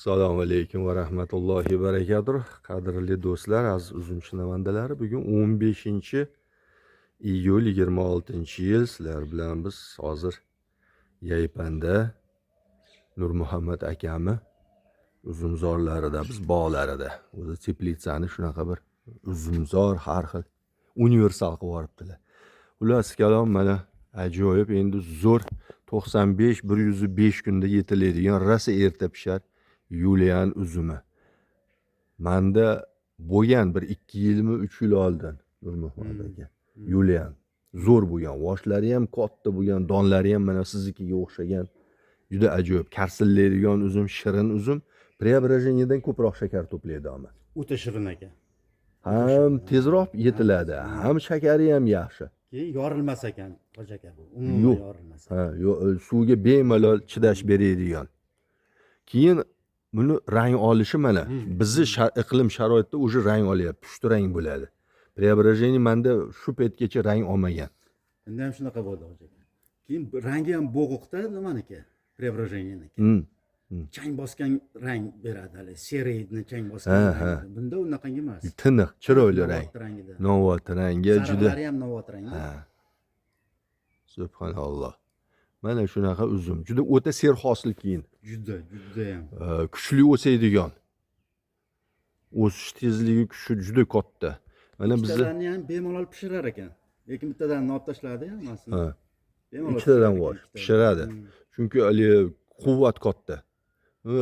Assalomu alaykum va rahmatullohi va barakatuh. Qadrli do'stlar, aziz uzumchinamandalari, bugun 15-iyul 26-yil. Sizlar bilan biz hozir Yaypanda Nurmuhammad akami uzumzorlarida, biz bog'larida, o'zi teplitsani shunaqa bir uzumzor har xil universal qilib yuboribdilar. Xullas kalom, mana ajoyib, endi zo'r 95-105 kunda yetiladigan rosa erta pishar Yulian uzumi. Manda bo'lgan bir 2 yilmi 3 yil oldin Nurmuhammad aka. Yulian zo'r bo'lgan, voshlari ham katta bo'lgan, donlari ham mana siznikiga o'xshagan. Juda ajoyib, karsillaydigan uzum, shirin uzum. Preobrazeniyadan ko'proq shakar to'playdi ama. O'ta shirin aka. Ham tezroq yetiladi, ham shakari ham yaxshi. Keyin yorilmas ekan, hoji aka bu. Umuman yorilmas. Ha, suvga bemalol chidash beradigan. Keyin buni rang olishi mana bizni iqlim sharoitida o'sha rang olyapti, pushti rang bo'ladi. Preobrazeniya menda shu paytgacha rang olmagan. Endi ham shunaqa bo'ldi hoji aka. Keyin rangi ham bo'g'iqda nimaniki? Preobrazeniyaniki. Chang bosgan rang beradi, hali seriyni chang bosgan rang. Bunda unaqangi emas. Tiniq, chiroyli rang. Novot rangi juda. Saralari ham novot rangi. Ha. Subhanalloh. Mana shunaqa uzum. Juda o'ta serhosil keyin. Juda ham. Kuchli o'saydigan. O'sish tezligi kuchi juda katta. Mana bizda ham bemalol pishirar ekan. Lekin bittadan olib tashladi hammasini. Ha. Ikkitadan bor, pishiradi. Chunki hali quvvat katta.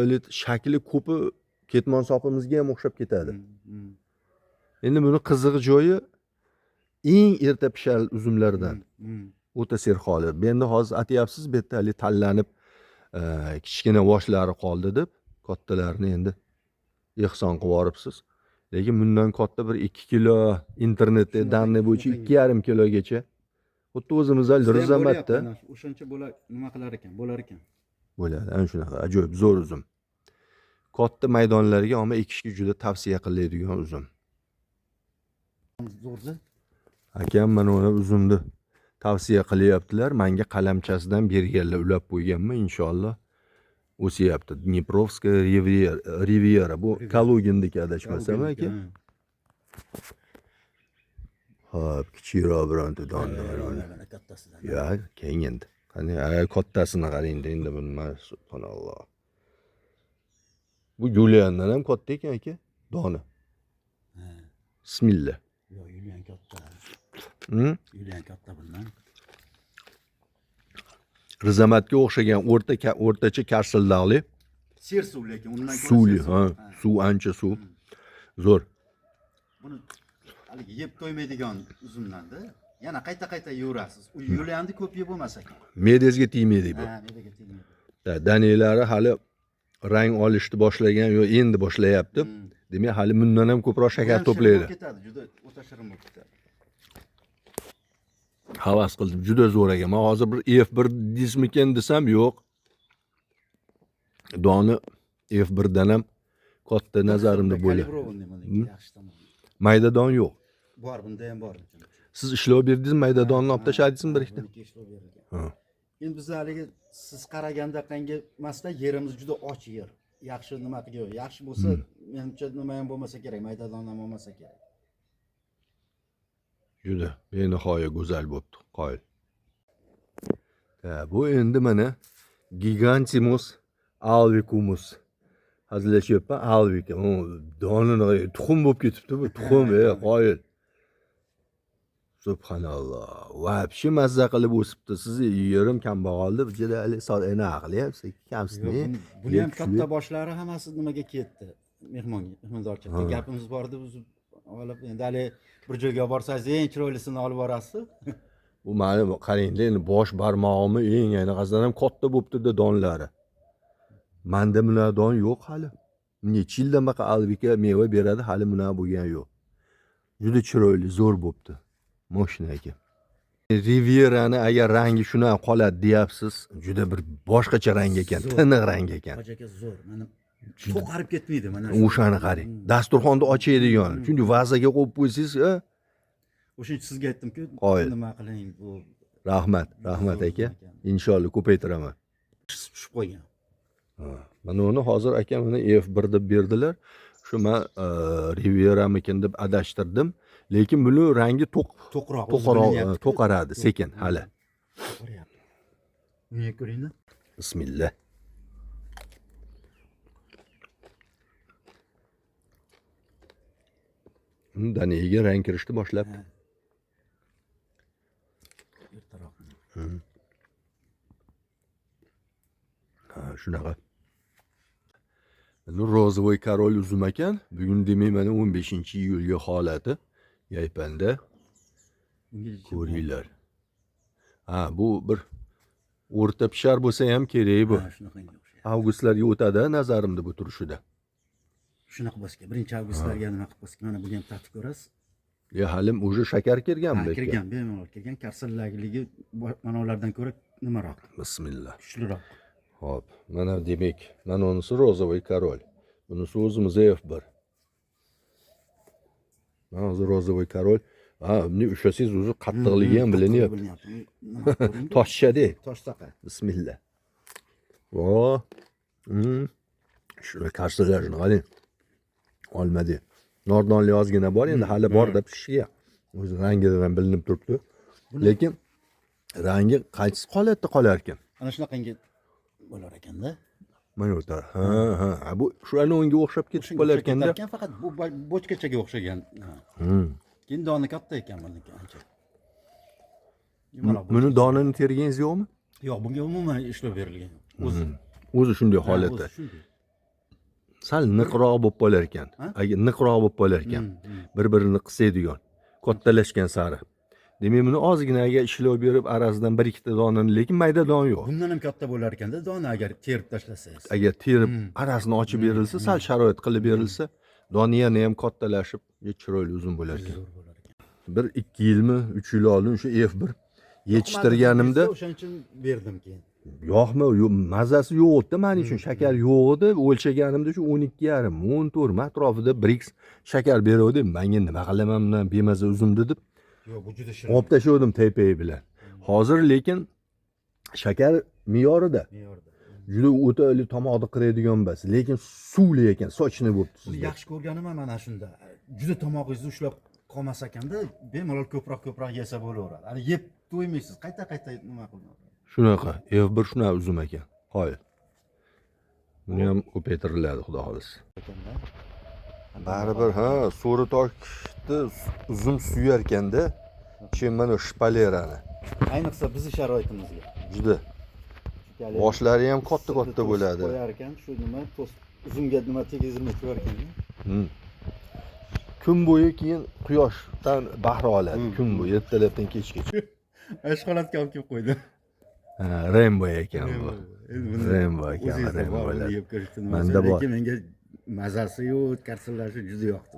Hali shakli ko'pi ketmon sopimizga ham o'xshab ketadi. Endi buni qizig'i joyi eng erta pishar uzumlardan. O'ta serholi. Endi hozir aytyapsiz, bu yerda hali tanlanib kichkina voshlari qoldi deb kattalarni endi ehson qilib yoribsiz. Lekin bundan katta bir 2 kilo internetda danni bo'yicha 2,5 kilogacha. Xuddi o'zimizda rizamatda o'shancha bo'lar, nima qilar ekan, bo'lar ekan. Bo'ladi, ana shunaqa ajoyib zo'r uzum. Katta maydonlarga ama ekishga juda tavsiya qilinadigan uzum. Zo'rda. Akam mana uni uzumni tavsiya qilyaptilar. Menga qalamchasidan berganlar, ulab qo'yganman, inshaalloh. O'syapti. Dniprovskaya Riviera. Bu Kalugindagi adashmasam aka. Hop, kichikroq bironta donni bor mana. Kattasidan. Ya, keyin endi. Qani, kattasini qarang endi bunga, subhanalloh. Bu Yuliandan ham katta ekan aka, doni. Bismillah. Yo'q, Yulian katta. Yulian katta bundan. Rizamatga o'xshagan o'rtacha karsildoqli. Ser suv lekin undan ko'ra suvli, ha, suv ancha suv. Zo'r. Buni haligi yeb to'ymaydigan uzumdan-da. Yana qayta yurasiz. U Yulianni ko'p yeb bo'lmas ekan. Medezga tegmaydi bu. Ha, medaga tegmaydi. Danelari hali rang olishni boshlagan, yo endi boshlayapti. Demak, hali bundan ham ko'proq shakar to'playdi. Juda o'ta shirin bo'lib ketadi. Havas qildim, juda zo'r ekan. Men hozir bir F1 desmikan desam, yo'q. Doni F1 dan ham katta nazarimda bo'ladi. Yaxshi tomon. Mayda don yo'q. Bor, bunda ham bor. Siz ishlov berdingiz, mayda donni olib tashladingizmi bir ikkita? Ha. Endi biz haligi siz qaraganda qangi emasda, yerimiz juda och yer. Yaxshi nima qilgan, yaxshi bo'lsa, menimcha nima ham bo'lmasa kerak, maydadon ham bo'lmasa kerak. Juda benihoya go'zal bo'libdi, qoyil. Bu endi mana Gigantimus albicumus. Hazillashyapman, albika. Donini tuxum bo'lib ketibdi bu, tuxum, qoyil. Subhanalloh. Vobshe mazza qilib o'sibdi. Sizni yerim kambag'alni juda aqlyapsiz, kamsizmi? Buni ham katta boshlari hammasi nimaga ketdi? Mehmondorchilikka gapimiz bordi, uzib olib, endi hali bir joyga borsangiz eng chiroylisini olib borasiz. Bu meni qarangda, endi bosh barmog'imni eng ayniqasidan ham katta bo'libdi-da donlari. Menda bunaqa don yo'q hali. Necha yildan baqa albika meva beradi, hali bunaqa bo'lgan yo'q. Juda chiroyli, zo'r bo'libdi. Moshina ekan. Rivierani agar rangi shuna qoladi deyapsiz, juda bir boshqacha rang ekan, tiniq rang ekan. Aka zo'r, mana to'qarib ketmaydi mana. O'shani qarang. Dasturxonni ochadigan. Chunki vazaga qo'yib qo'ysangiz, o'shancha sizga aytdim-ku, nima qiling bu. Rahmat aka. Inshaalloh ko'paytiraman. Tushib qo'ygan. Mana uni hozir aka mana F1 deb berdilar. Shu men Riveramikin deb adashtirdim. Lekin buni rangi To'qroq, o'zi to'qaroq bilinyapti-ku. to'qaradi sekin hali. Ko'ryapti. Uni ko'ring-da. Bismillah. Daniga rang kirishni boshlabdi. Ertaroq. Ha, shunaqa. Mana Rozvoy Korol uzum ekan. Bugun demak mana 15-iyulga holati. Yaypanda ko'ringlar. Ha, bu bir o'rta pishar bo'lsa ham kerak bu. Ha, shunaqangi o'xshaydi. Avgustlarga o'tadi nazarimda bu turishida. Shunaqa bo'lsa, 1-avgustlarga nima qilib bo'lsa, mana buni ham tatib ko'rasiz. Ya halim уже shakar kirganmi ekan? Kirgan, bemalol kirgan. Karsallagligi mana ulardan ko'ra nimaroq, Bismillah. kuchliroq. Hop, mana demak, mana unisi Rozvoy Korol. Bunisi o'zimiz F1. Mana hozir Rozvoy Korol. Ha, buni ushlasangiz o'zi qattiqligi ham bilinyapti. Nima ko'ring? Toshchada. Toshsaqa. Bismillah. Vo. Shuni karsilashni qarang. Olmadi. Nordonli ozgina bor, endi hali bor-da pishishiga. O'zi rangidan ham bilinib turibdi. Lekin rangi qaysi holatda qolar ekan? Ana shunaqangi bo'lar ekanda. Mana o'ta. Ha. Bu shularni o'nga o'xshab ketib qolar ekanda. Faqat bu bochkachaga o'xshagan. Keyin doni katta ekan buniki ancha. Buni donini tergangiz yo'qmi? Yo'q, bunga umuman ishlov berilgan. O'zi shunday holatda. Sal niqroq bo'lib qolar ekan. Agar niqroq bo'lib qolar ekan. Bir-birini qisaydigan. Kattalashgan sari. Demak, buni ozginaga ishlov berib, arasidan 1-2 donani, lekin mayda don yo'q. Bundan ham katta bo'lar ekanda, doni agar terib tashlasangiz. Agar terib arasini ochib berilsa, sal sharoit qilib berilsa, doni yana ham kattalashib, chiroyli uzun bo'lar ekan. Bir 2 yilmi, 3 yil oldin shu F1 yetishtirganimda o'shaning uchun berdim keyin. yo'qmi, mazasi yo'q edi, men uchun shakar yo'q edi. O'lchaganimda shu 12,5, 14 atrofida Brix shakar beruvdim. Menga nima qilaman bundan bemaza uzumni deb Yo'q, bu juda shirin. olib tashladim tepayi bilan. Hozir lekin shakar me'yorida. Juda o'ta tomoqni qiradigan emas, lekin suvli ekan, sochni bo'libdi Sizni sizda. yaxshi ko'rganim mana shunda. Juda tomog'ingizni ushlab qolmas ekanda, bemalol ko'proq yesa bo'laveradi. Ani yeb to'ymaysiz, qayta nima qilmaysiz. Shunaqa, F1 shunaqa uzum ekan. Qoyil. Buni ham ko'paytiriladi, xudo xolisa. Baribir, ha, So'ritoshni uzum suyar ekanda, chem mana shpalerani. Ayniqsa bizning sharoitimizga. Juda. Boshlari ham katta bo'ladi. Qo'yar ekan, shu nima uzumga nima tegizilmay qo'yar ekan. Kun bo'yi keyin quyoshdan bahra oladi. Kun bo'yi ertalabdan kechgacha. Ashxolatga olib kelib qo'ydim. Ha, Rainbow ekan bu. Rainbow ekan, Rainbow. Menda bor. Lekin menga mazasi yo'q, karsillashi juda yoqdi.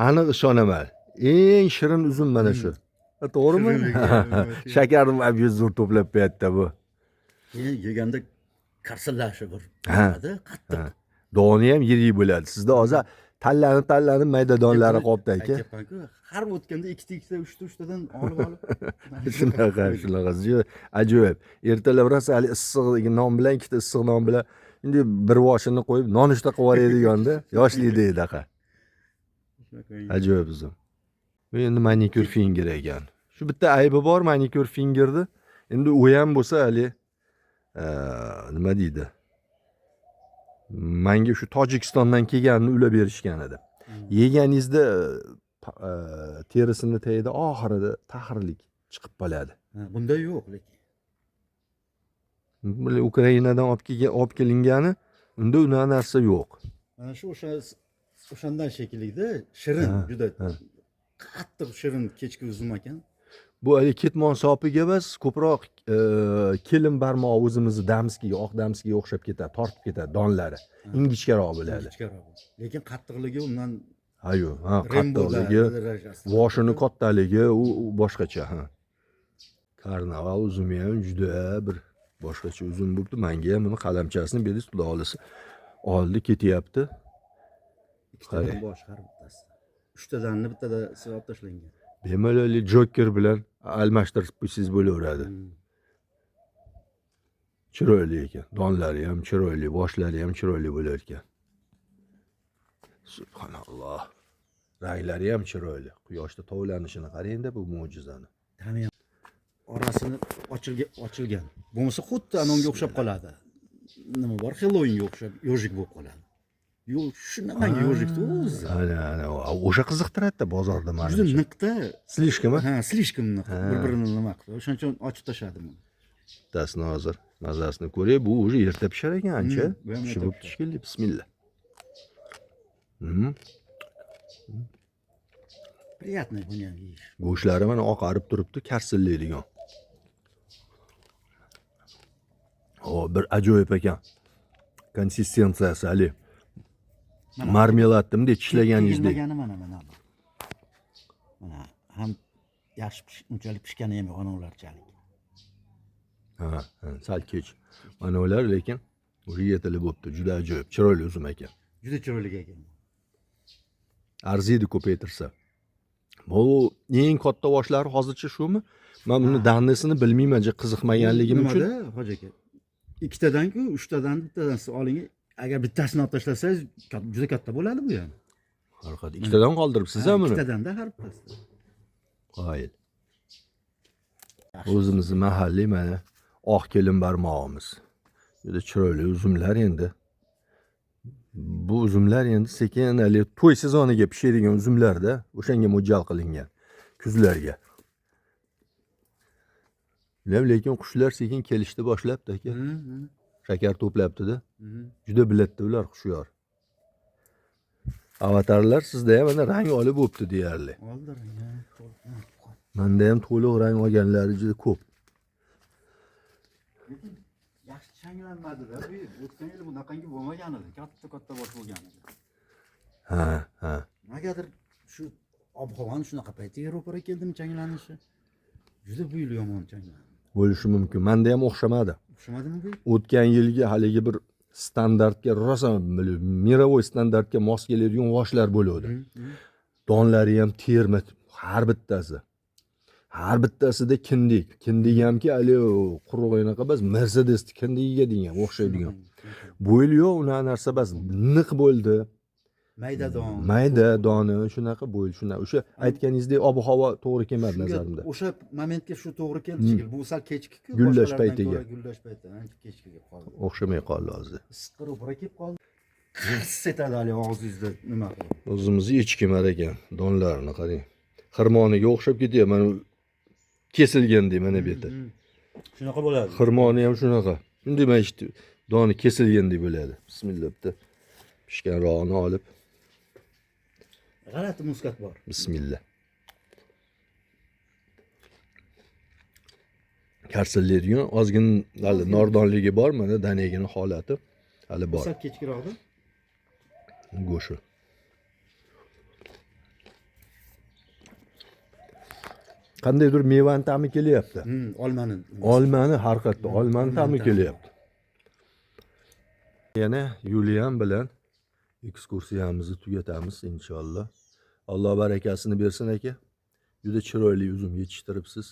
Aniq ishonaman. Eng shirin uzum mana shu. To'g'rimi? Shakarni abjuz zo'r to'plab berdi bu. Keyin yeganda karsillashi bir bo'ladi, qattiq. Doni ham yirik bo'ladi. Sizda hozir tallanib mayda donlari qolibdi aka. Aytayapman-ku, har o'tganda 2ta, 3tadan olib. Shunaqa. Ajoyib. Ertalab rosa hali issiq non bilan, 2ta issiq non bilan endi bir voshini qo'yib nonushta qilib yuboraydiganda, yoshlikda edaqa. Ajoyib uzum. Bu endi manikyur finger ekan. Shu bitta aybi bor manikyur fingerda. Endi u ham bo'lsa hali nima deydi? Menga shu Tojikistondan kelganini ulab berishgan edi. Yeganingizda terisini tagida oxirida taxirlik chiqib qoladi. Bunda yo'q lekin. Bu Ukrainadan olib kelingani, unda unaqa narsa yo'q. Mana shu o'shandan shekillida shirin, juda qattiq shirin kechki uzum ekan. Bu hali ketmon sopiga emas, ko'proq kelin barmoq o'zimizni damskiga, oq damskiga o'xshab ketadi, tortib ketadi donlari. Ingichkaroq bo'ladi. Lekin qattiqligi undan qattiqligi, voshini kattaligi u boshqacha, ha. Karnaval uzumi ham juda bir boshqacha uzum bo'libdi. Menga ham buni qalamchasini berish, xudo xolisa, oldi ketyapti. Ikkitadan boshqa bittasi. 3tadanni bittada silab tashlangan. Bemalol Joker bilan almashtirib qo'ysangiz bo'laveradi. Chiroyli ekan. Donlari ham chiroyli, boshlari ham chiroyli bo'lar ekan. Subhanalloh. Ranglari ham chiroyli. Quyoshda tovlanishini qarang-da bu mo'jizani. Tani ham orasini ochilgan. Bo'lmasa xuddi anonga o'xshab qoladi. Nima bor? Halloweenga o'xshab yojik bo'lib qoladi. Yo'q, shunaqangi yojikni o'zi. Ana, o'sha qiziqtiradi-da bozorda mana. Juda niqda. Slishkami? Ha, slishkim niq. Bir-birini nima qildi. O'shaning uchun ochib tashladim. Dasni hozir mazasini ko'ray. Bu уже erta pishar ekan ancha. Pishib shekilli. Bismillah. Приятный bunga yeyish. Go'shtlari mana oqarib turibdi, karsillaydigan. Bir ajoyib ekan. Konsistensiyasi hali. Marmeladimdek tishlaganingizdek. Yig'ilmagani mana. Mana ham yaxshi unchalik pishgani ham yo'q ularchalik. Ha, sal kech. Mana ular lekin уже yetilib bo'pti. Juda ajoyib, chiroyli uzum ekan. Juda chiroyli ekan. Arziydi ko'paytirsa. Bu eng katta boshlari hozircha shumi? Men buni dannisini bilmayman, qiziqmaganligim uchun. Nimada, hoji aka? Ikkitadan-ku, uchtadan bittadan siz oling. Agar bittasini olib tashlasangiz, juda katta bo'ladi bu ham. Harqat ikkitadan qoldiribsiz ham buni. Ikkitadanda har bittasi. Qoyil. O'zimizning mahalliy mana oq kelin barmog'imiz. Juda chiroyli uzumlar endi. Bu uzumlar endi sekin to'y sezoniga pishadigan uzumlarda, o'shanga mo'ljal qilingan. Kuzlarga. Lekin qushlar sekin kelishdi boshlabdi aka. Shakar to'plabdi-da. Juda bilatdi ular xushyor. Avatarlar sizda ham mana rang olib o'pdi deyarli. Oldi rang. Menda ham to'liq rang olganlari juda ko'p. Yaxshi changlanmadi-da. O'tgan yil bunaqangi bo'lmagan edi. Katta bosh bo'lgan edi. Ha. Negadir shu ob-havoni shunaqa paytiga ro'para keldimi changlanishi? Juda buyil yomon changlandi. Bo'lishi mumkin. Menda ham o'xshamadi. O'xshamadimi bu? O'tgan yilgi haligi bir standartga rosa mirovoy standartga mos keladigan voshlar bo'ladi. Donlari ham terma har bittasi. Har bittasida kindik. Kindik hamki hali quruq enaqa bas Mercedes kindigiga degan o'xshaydigan. Bo'yli yo'q, unaqa narsa bas niq bo'ldi. Mayda doni shunaqa bo'yli shunaqa. O'sha aytganingizdek ob-havo to'g'ri kelmadi nazarimda. O'sha momentga shu to'g'ri keldi shekilli. Bu sal kechki-ku. Gullash paytiga. Gullash payti ancha kechkiga qoldi. O'xshamay qoldi hozir. Issiq ro'para kelib qoldi. Qirs etadi hali og'zingizda nima qilib. O'zimizning echkimar ekan, donlarini qarang. Xirmoniga o'xshab ketyapti. Mana kesilgandek mana bu yerda. Shunaqa bo'ladi. Xirmoni ham shunaqa. Shunday mana işte doni kesilgandek bo'ladi. Bismillah bitta pishganrog'ini olib. G'alati muskat bor. Bismillah. Karsillaydigan ozgina hali nordonligi bor, mana danagini holati hali bor. Sal kechkiroqda. Go'shi. Qandaydir mevani ta'mi kelyapti. Olmani har qayerda olmani ta'mi kelyapti. Yana Yulian bilan ekskursiyamizni tugatamiz inshaalloh. Alloh barakasini bersin aka. Juda chiroyli uzum yetishtiribsiz.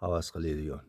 Havas qiladigan.